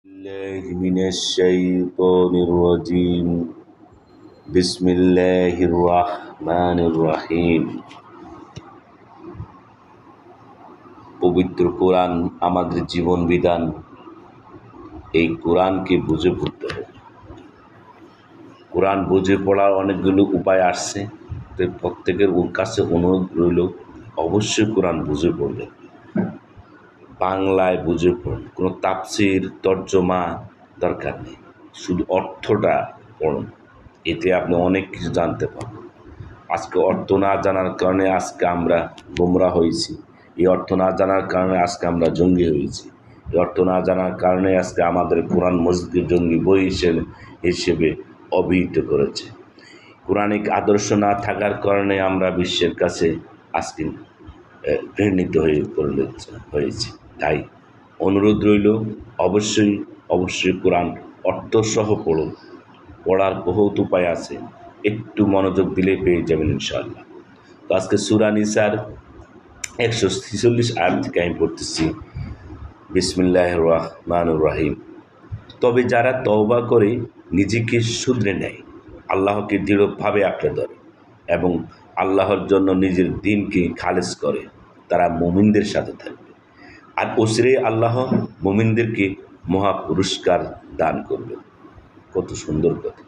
الله من الشيطان الرجيم بسم الله الرحمن الرحيم। পবিত্র কোরআন আমাদের জীবন বিধান। এই কোরআনকে বুঝে পড়তে হবে। কোরআন বুঝে পড়ার অনেকগুলো উপায় আসছে, তো প্রত্যেকের কাছে অনুরোধ রইল অবশ্যই কোরআন বুঝে পড়বে, বাংলায় বুঝে পড়ুন, কোনো তাফসির তর্জমা দরকার নেই, শুধু অর্থটা পড়ুন, এতে আপনি অনেক কিছু জানতে পারবেন। আজকে অর্থ না জানার কারণে আজকে আমরা গোমরা হয়েছি, এই অর্থ না জানার কারণে আজকে আমরা জঙ্গি হয়েছি, এই অর্থ না জানার কারণে আজকে আমাদের কোরআন মসজিদ জঙ্গি বই হিসেবে অভিহিত করেছে। কোরআনিক আদর্শ না থাকার কারণে আমরা বিশ্বের কাছে আজকে ঘৃণিত হয়েছে। তাই অনুরোধ রইল অবশ্যই কোরআন অর্থসহ পড়ুন। পড়ার বহুত উপায় আছে, একটু মনোযোগ দিলে পেয়ে যাবেন ইনশাআল্লাহ। তো আজকে সূরা নিসার 146 আয়াত থেকে আমি পড়তেছি। বিসমিল্লাহির রহমানির রহিম। তবে যারা তওবা করে নিজেকে শুধরে নেয়, আল্লাহকে দৃঢ়ভাবে আঁকড়ে ধরে এবং আল্লাহর জন্য নিজের দিনকে খালেস করে, তারা মুমিনদের সাথে থাকবে। আর অচিরেই আল্লাহ মুমিনদেরকে মহা পুরস্কার দান করবে। কত সুন্দর কথা!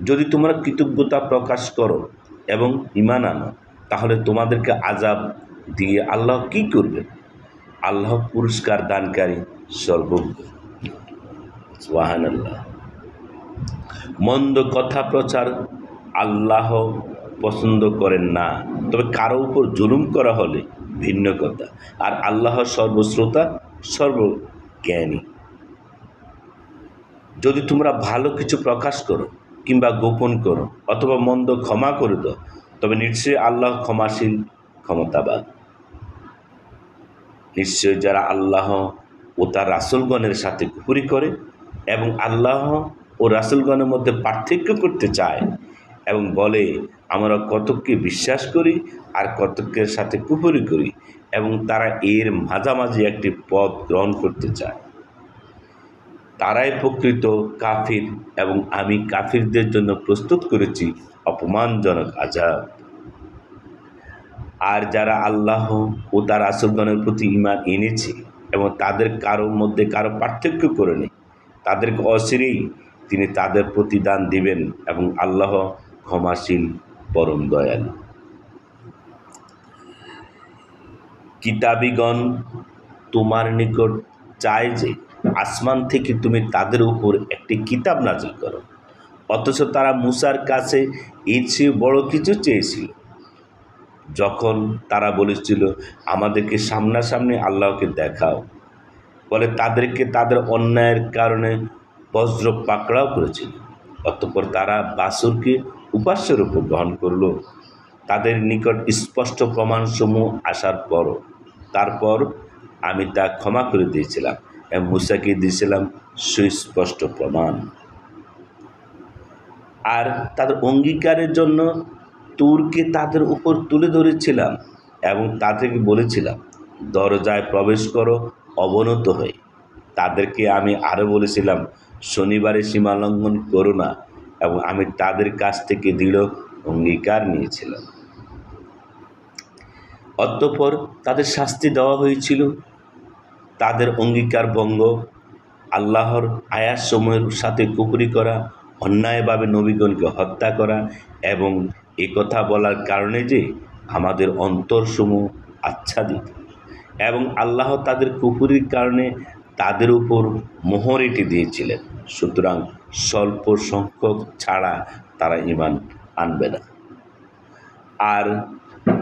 যদি তোমরা কৃতজ্ঞতা প্রকাশ করো এবং ঈমান আনো, তাহলে তোমাদেরকে আযাব দিয়ে আল্লাহ কি করবেন? আল্লাহ পুরস্কার দানকারী, সর্বজ্ঞ। সুবহানাল্লাহ। মন্দ কথা প্রচার আল্লাহ পছন্দ করেন না, তবে কারো উপর জুলুম করা হলে ভিন্ন কথা। আর আল্লাহ সর্বশ্রোতা, সর্বজ্ঞানী। যদি তোমরা ভালো কিছু প্রকাশ করো কিংবা গোপন করো অথবা মন্দ ক্ষমা করে দাও, তবে নিশ্চয়ই আল্লাহ ক্ষমাশীল, ক্ষমতাবান। নিশ্চয়ই যারা আল্লাহ ও তার রাসূলগণের সাথে কুফরি করে এবং আল্লাহ ও রাসূলগণের মধ্যে পার্থক্য করতে চায় এবং বলে আমরা কতককে বিশ্বাস করি আর কতকের সাথে কুফরি করি, এবং তারা এর মাঝামাঝি একটি পথ গ্রহণ করতে চায়, তারাই প্রকৃত কাফির, এবং আমি কাফিরদের জন্য প্রস্তুত করেছি অপমানজনক আযাব। আর যারা আল্লাহ ও তার রাসূলগণের প্রতি ঈমান এনেছে এবং তাদের কারোর মধ্যে কারো পার্থক্য করেনি, তাদেরকে অচিরেই তিনি তাদের প্রতিদান দিবেন এবং আল্লাহ ক্ষমাশীল, পরম দয়ালু। কিতাবীগণ তোমার নিকট চায় যে আসমান থেকে তুমি তাদের উপর একটি কিতাব নাযিল করো, অথচ তারা মূসার কাছে এর চেয়ে বড় কিছু চেয়েছিল। যখন তারা বলেছিল আমাদেরকে সামনাসামনি আল্লাহকে দেখাও, বলে তাদেরকে তাদের অন্যায়ের কারণে বজ্র পাকড়াও করেছিল। অতঃপর তারা বাছুরকে উপাস্যের উপর গ্রহণ করল। তাদের নিকট স্পষ্ট প্রমাণসমূহ আসার তারপর আমি তা ক্ষমা করে দিয়েছিলাম এবং মূসাকে দিয়েছিলাম সুস্পষ্ট প্রমাণ। আর তাদের অঙ্গীকারের জন্য তুরকে তাদের উপর তুলে ধরেছিলাম এবং তাদেরকে বলেছিলাম দরজায় প্রবেশ করো অবনত হয়ে। তাদেরকে আমি আরও বলেছিলাম শনিবারে সীমা লঙ্ঘন করো না, এবং আমি তাদের কাছ থেকে দৃঢ় অঙ্গীকার নিয়েছিলাম। অতঃপর তাদের শাস্তি দেওয়া হয়েছিল তাদের অঙ্গীকার ভঙ্গ, আল্লাহর আয়াতসমূহের সাথে কুফরি করা, অন্যায়ভাবে নবীগণকে হত্যা করা এবং একথা বলার কারণে যে আমাদের অন্তরসমূহ আচ্ছাদিত, এবং আল্লাহ তাদের কুফরির কারণে তাদের উপর মোহর এঁটে দিয়েছিলেন। সুতরাং স্বল্প সংখ্যক ছাড়া তারা ঈমান আনবে না। আর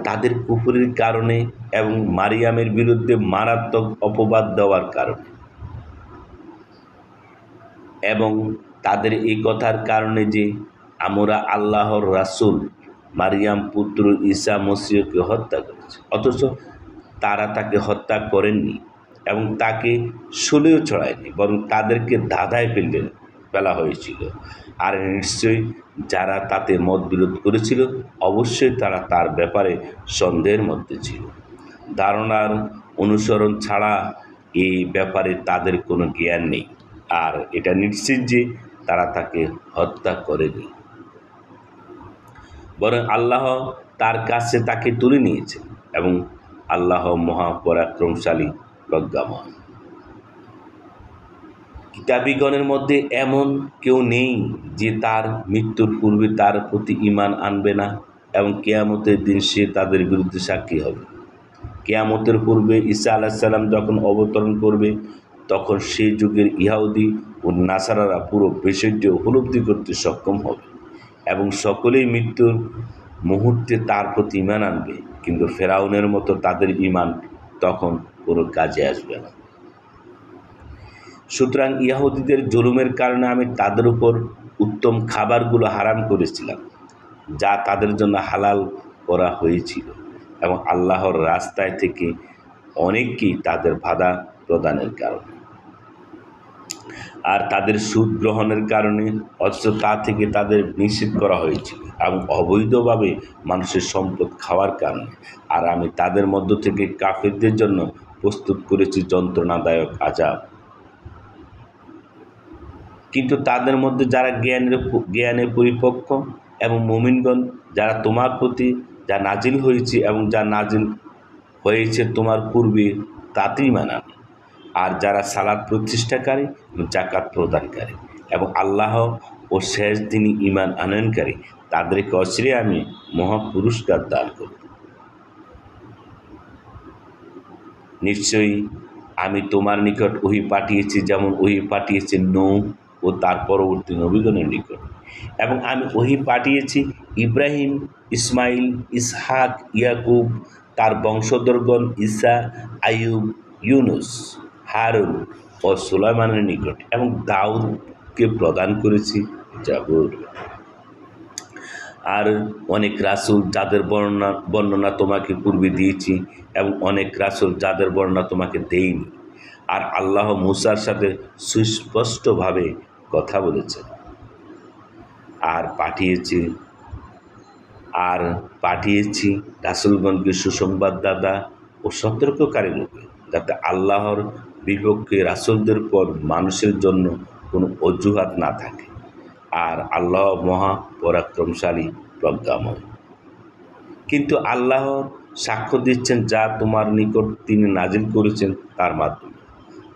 তাদের কুফরির কারণে এবং মারিয়ামের বিরুদ্ধে মারাত্মক অপবাদ দেওয়ার কারণে এবং তাদের এই কথার কারণে যে আমরা আল্লাহর রাসূল মারিয়াম পুত্র ঈসা মসীহকে হত্যা করেছি, অথচ তারা তাকে হত্যা করেননি এবং তাকে শুলেও ছড়ায়নি, বরং তাদেরকে ধাঁধায় ফেলা হয়েছিল। আর নিশ্চয়ই যারা তাতে মত বিরোধ করেছিল অবশ্যই তারা তার ব্যাপারে সন্দেহের মধ্যে ছিল। ধারণার অনুসরণ ছাড়া এই ব্যাপারে তাদের কোনো জ্ঞান নেই। আর এটা নিশ্চিত যে তারা তাকে হত্যা করেনি, বরং আল্লাহ তার কাছে তাকে তুলে নিয়েছে এবং আল্লাহ মহাপরাক্রমশালী, প্রজ্ঞাময়। কিতাবীগণের মধ্যে এমন কেউ নেই যে তার মৃত্যুর পূর্বে তার প্রতি ঈমান আনবে না এবং কিয়ামতের দিন সে তাদের বিরুদ্ধে সাক্ষী হবে। কিয়ামতের পূর্বে ঈসা আলাইহিস সালাম যখন অবতরণ করবে, তখন সেই যুগের ইহুদি ও নাসারারা পুরো বিষয়টি উপলব্ধি করতে সক্ষম হবে এবং সকলেই মৃত্যুর মুহূর্তে তার প্রতি ঈমান আনবে, কিন্তু ফেরাউনের মতো তাদের ঈমান তখন কোনো কাজে আসবে না। সুতরাং ইহুদিদের জুলুমের কারণে আমি তাদের উপর উত্তম খাবারগুলো হারাম করেছিলাম, যা তাদের জন্য হালাল করা হয়েছিল, এবং আল্লাহর রাস্তায় থেকে অনেককেই তাদের বাধা প্রদানের কারণে আর তাদের সুদ গ্রহণের কারণে, অথচ তা থেকে তাদের নিষেধ করা হয়েছিল, এবং অবৈধভাবে মানুষের সম্পদ খাওয়ার কারণে। আর আমি তাদের মধ্য থেকে কাফিরদের জন্য প্রস্তুত করেছি যন্ত্রণাদায়ক আযাব। কিন্তু তাদের মধ্যে যারা জ্ঞানে পরিপক্ক এবং মুমিনগণ, যারা তোমার প্রতি যা নাজিল হয়েছে এবং যা নাজিল হয়েছে তোমার পূর্বে তাতেই মানান, আর যারা সালাত প্রতিষ্ঠাকারী এবং জাকাত প্রদানকারী এবং আল্লাহ ও শেষ দিনই ঈমান আনয়নকারী, তাদেরকে অচিরে আমি মহা পুরস্কার দান করব। নিশ্চয়ই আমি তোমার নিকট ওহী পাঠিয়েছি, যেমন ওহী পাঠিয়েছি নূহ ও তার পরবর্তী নবীগণের নিকট, এবং আমি ওহী পাঠিয়েছি ইব্রাহিম, ইসমাইল, ইসহাক, ইয়াকুব, তার বংশধরগণ ঈসা, আইয়ুব, ইউনুস, হারুন ও সুলাইমানের নিকট, এবং দাউদকে প্রদান করেছি জাবুর। আর অনেক রাসূল যাদের বর্ণনা তোমাকে পূর্বে দিয়েছি, এবং অনেক রাসূল যাদের বর্ণনা তোমাকে দেইনি। আর আল্লাহ মূসার সাথে সুস্পষ্টভাবে কথা বলেছেন। আর পাঠিয়েছি রাসূলগণকে সুসংবাদদাতা ও সতর্ককারী রূপে, যাতে আল্লাহর বিপক্ষে রাসূলদের পর মানুষের জন্য কোনো অজুহাত না থাকে। আর আল্লাহ মহা পরাক্রমশালী, প্রজ্ঞাময়। কিন্তু আল্লাহ সাক্ষ্য দিচ্ছেন যা তোমার নিকট তিনি নাজিল করেছেন তার মাধ্যমে।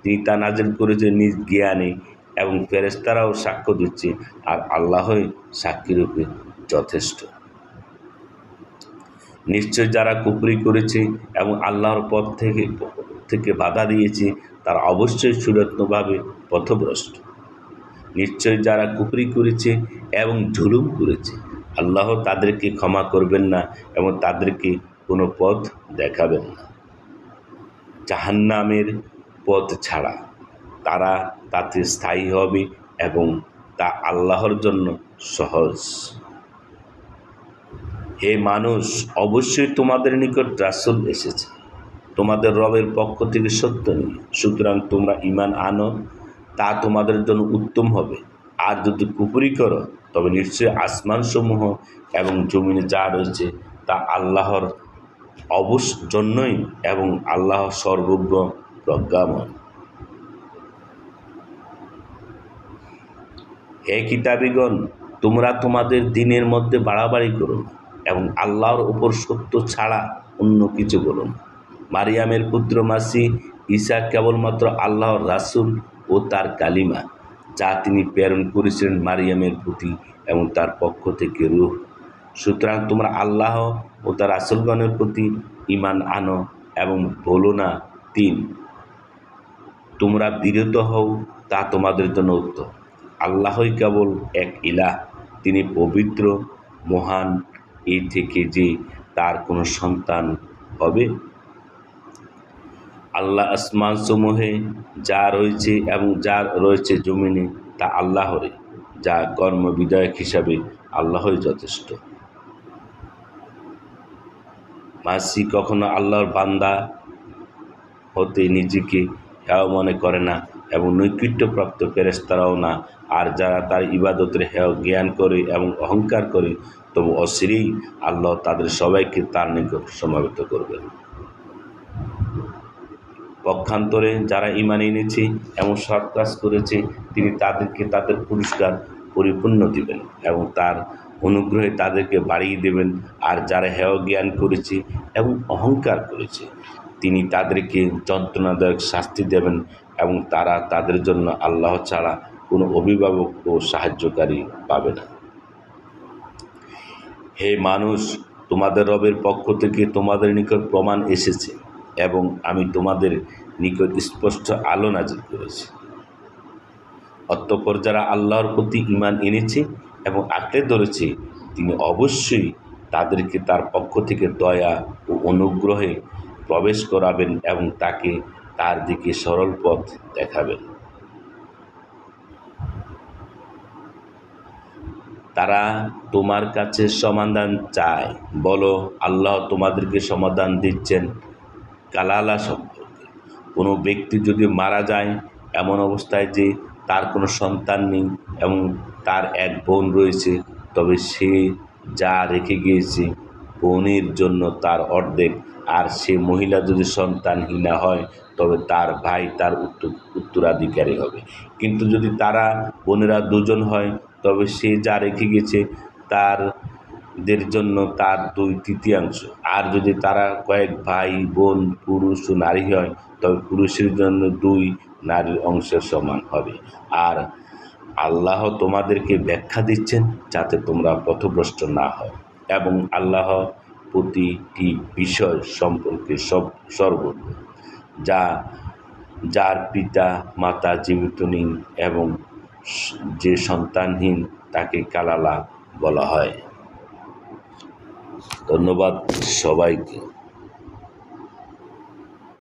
তিনি তা নাজিল করেছেন নিজ জ্ঞানে, এবং ফেরেশতারাও সাক্ষ্য দিচ্ছে, আর আল্লাহই সাক্ষীরূপে যথেষ্ট। নিশ্চয় যারা কুফরি করেছে এবং আল্লাহর পথ থেকে বাধা দিয়েছে, তারা অবশ্যই সুরত্নভাবে পথভ্রষ্ট। নিশ্চয় যারা কুফরি করেছে এবং জুলুম করেছে, আল্লাহ তাদেরকে ক্ষমা করবেন না এবং তাদেরকে কোনো পথ দেখাবেন না জাহান্নামের পথ ছাড়া। তারা তাতে স্থায়ী হবে এবং তা আল্লাহর জন্য সহজ। হে মানুষ, অবশ্যই তোমাদের নিকট রাসূল এসেছে তোমাদের রবের পক্ষ থেকে সত্য নিয়ে, সুতরাং তোমরা ঈমান আনো, তা তোমাদের জন্য উত্তম হবে। আর যদি কুফরি করো, তবে নিশ্চয়ই আসমানসমূহ এবং জমিনে যা রয়েছে তা আল্লাহর জন্যই, এবং আল্লাহ সর্বজ্ঞ, প্রজ্ঞাময়। হে কিতাবীগণ, তোমরা তোমাদের দ্বীনের মধ্যে বাড়াবাড়ি করো না, এবং আল্লাহর উপর সত্য ছাড়া অন্য কিছু বলো না। মারিয়ামের পুত্র মাসিহ ঈসা কেবলমাত্র আল্লাহর রাসূল ও তার কালিমা, যা তিনি প্রেরণ করেছিলেন মারিয়ামের প্রতি, এবং তার পক্ষ থেকে রূহ। সুতরাং তোমরা আল্লাহ ও তার রাসূলগণের প্রতি ঈমান আনো এবং বলো না ৩। তোমরা বিরত হও, তা তোমাদের জন্য উত্তম। আল্লাহই কেবল এক ইলাহ, তিনি পবিত্র, মহান এ থেকে যে তার কোনো সন্তান হবে। আল্লাহ আসমানসমূহে যা রয়েছে এবং যা রয়েছে জমিনে তা আল্লাহরই, যা কর্মবিধায়ক হিসাবে আল্লাহই যথেষ্ট। মাসিহ কখনো আল্লাহর বান্দা হতে নিজেকে হেয় মনে করে না, এবং নৈকট্যপ্রাপ্ত ফেরেশতারাও না। আর যারা তার ইবাদতের হেয় জ্ঞান করে এবং অহংকার করে, তবু অচিরেই আল্লাহ তাদের সবাইকে তার নিকট সমাবেত করবেন। পক্ষান্তরে যারা ঈমান এনেছে এমন সৎ কাজ করেছে তিনি তাদেরকে তাদের পুরস্কার পরিপূর্ণ দিবেন এবং তার অনুগ্রহে তাদেরকে বাড়িয়ে দেবেন। আর যারা হেয় জ্ঞান করেছে এবং অহংকার করেছে তিনি তাদেরকে যন্ত্রণাদায়ক শাস্তি দেবেন এবং তারা তাদের জন্য আল্লাহ ছাড়া কোনো অভিভাবক ও সাহায্যকারী পাবে না। হে মানুষ, তোমাদের রবের পক্ষ থেকে তোমাদের নিকট প্রমাণ এসেছে এবং আমি তোমাদের নিকট স্পষ্ট আলো নাজিল করেছি। অতঃপর যারা আল্লাহর প্রতি ঈমান এনেছে এবং আঁকড়ে ধরেছে তিনি অবশ্যই তাদেরকে তার পক্ষ থেকে দয়া ও অনুগ্রহে প্রবেশ করাবেন এবং তাকে তার দিকে সরল পথ দেখাবেন। তারা তোমার কাছে সমাধান চায়, বলো আল্লাহ তোমাদেরকে সমাধান দিচ্ছেন কালালা সম্পর্কে। কোনো ব্যক্তি যদি মারা যায় এমন অবস্থায় যে তার কোনো সন্তান নেই এবং তার এক বোন রয়েছে, তবে সে যা রেখে গিয়েছে বোনের জন্য তার অর্ধেক, আর সে মহিলা যদি সন্তানহীনা হয় তবে তার ভাই তার উত্তরাধিকারী হবে। কিন্তু যদি তারা বোনেরা দুজন হয় তবে সে যা রেখে গেছে তাদের জন্য তার 2/3, আর যদি তারা কয়েক ভাই বোন পুরুষ ও নারী হয় তবে পুরুষের জন্য 2 নারীর অংশের সমান হবে। আর আল্লাহ তোমাদেরকে ব্যাখ্যা দিচ্ছেন যাতে তোমরা পথভ্রষ্ট না হও এবং আল্লাহ প্রতিটি বিষয় সম্পর্কে সর্বজ্ঞ। যার পিতা মাতা জীবিত নেই এবং যে সন্তানহীন তাকে কালালা বলা হয়। ধন্যবাদ সবাইকে।